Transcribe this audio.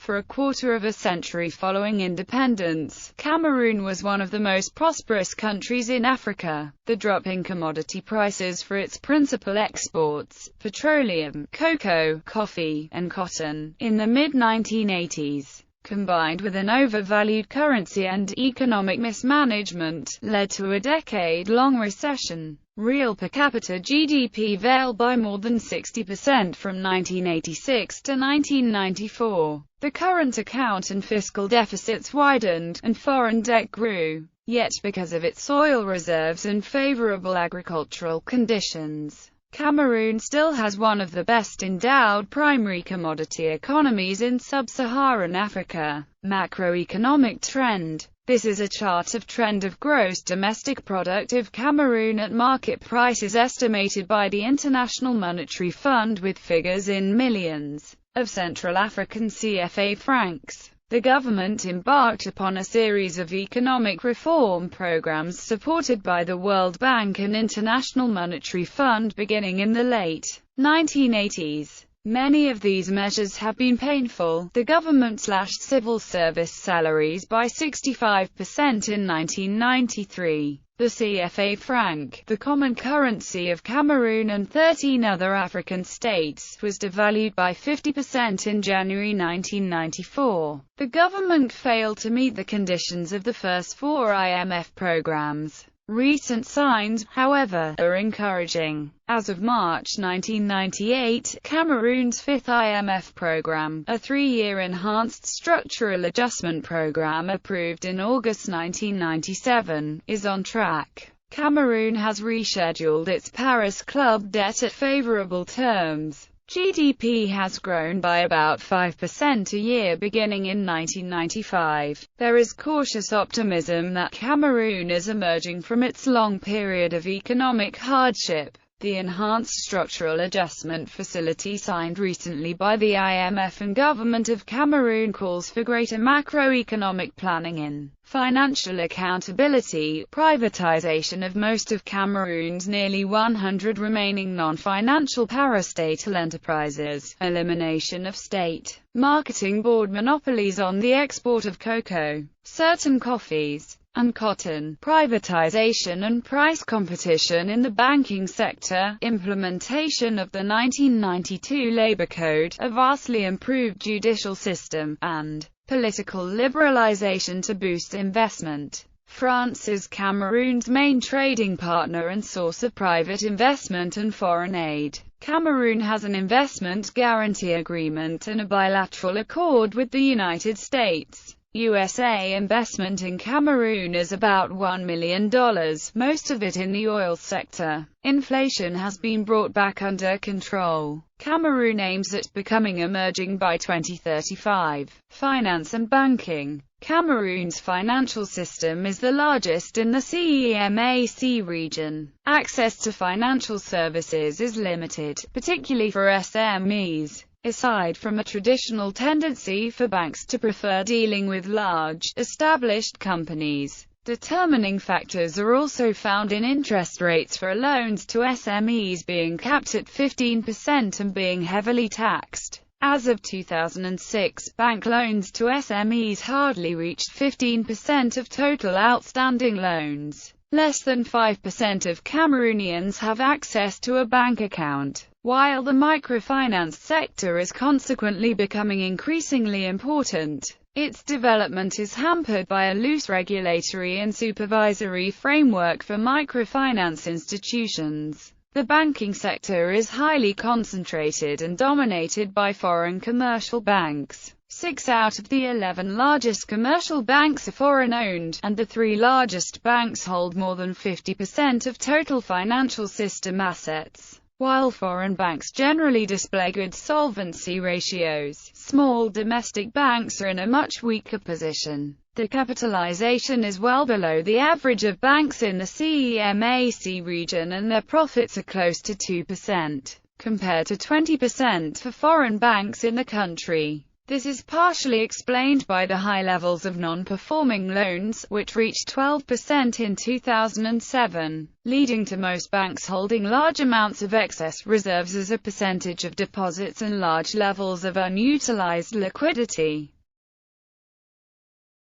For a quarter of a century following independence, Cameroon was one of the most prosperous countries in Africa. The drop in commodity prices for its principal exports, petroleum, cocoa, coffee, and cotton, in the mid-1980s, combined with an overvalued currency and economic mismanagement, led to a decade-long recession. Real per capita GDP fell by more than 60% from 1986 to 1994. The current account and fiscal deficits widened, and foreign debt grew. Yet because of its oil reserves and favorable agricultural conditions, Cameroon still has one of the best endowed primary commodity economies in sub-Saharan Africa. Macroeconomic trend. This is a chart of trend of gross domestic product of Cameroon at market prices estimated by the International Monetary Fund with figures in millions of Central African CFA francs. The government embarked upon a series of economic reform programs supported by the World Bank and International Monetary Fund beginning in the late 1980s. Many of these measures have been painful. The government slashed civil service salaries by 65% in 1993. The CFA franc, the common currency of Cameroon and 13 other African states, was devalued by 50% in January 1994. The government failed to meet the conditions of the first 4 IMF programs. Recent signs, however, are encouraging. As of March 1998, Cameroon's 5th IMF program, a 3-year enhanced structural adjustment program approved in August 1997, is on track. Cameroon has rescheduled its Paris Club debt at favorable terms. GDP has grown by about 5% a year beginning in 1995. There is cautious optimism that Cameroon is emerging from its long period of economic hardship. The Enhanced Structural Adjustment Facility signed recently by the IMF and Government of Cameroon calls for greater macroeconomic planning in financial accountability, privatization of most of Cameroon's nearly 100 remaining non-financial parastatal enterprises, elimination of state marketing board monopolies on the export of cocoa, certain coffees, and cotton, privatization and price competition in the banking sector, implementation of the 1992 Labor Code, a vastly improved judicial system, and political liberalization to boost investment. France is Cameroon's main trading partner and source of private investment and foreign aid. Cameroon has an investment guarantee agreement and a bilateral accord with the United States. USA investment in Cameroon is about $1 million, most of it in the oil sector. Inflation has been brought back under control. Cameroon aims at becoming emerging by 2035. Finance and banking. Cameroon's financial system is the largest in the CEMAC region. Access to financial services is limited, particularly for SMEs. Aside from a traditional tendency for banks to prefer dealing with large, established companies, determining factors are also found in interest rates for loans to SMEs being capped at 15% and being heavily taxed. As of 2006, bank loans to SMEs hardly reached 15% of total outstanding loans. Less than 5% of Cameroonians have access to a bank account. While the microfinance sector is consequently becoming increasingly important, its development is hampered by a loose regulatory and supervisory framework for microfinance institutions. The banking sector is highly concentrated and dominated by foreign commercial banks. 6 out of the 11 largest commercial banks are foreign-owned, and the 3 largest banks hold more than 50% of total financial system assets. While foreign banks generally display good solvency ratios, small domestic banks are in a much weaker position. The capitalization is well below the average of banks in the CEMAC region and their profits are close to 2%, compared to 20% for foreign banks in the country. This is partially explained by the high levels of non-performing loans, which reached 12% in 2007, leading to most banks holding large amounts of excess reserves as a percentage of deposits and large levels of unutilized liquidity.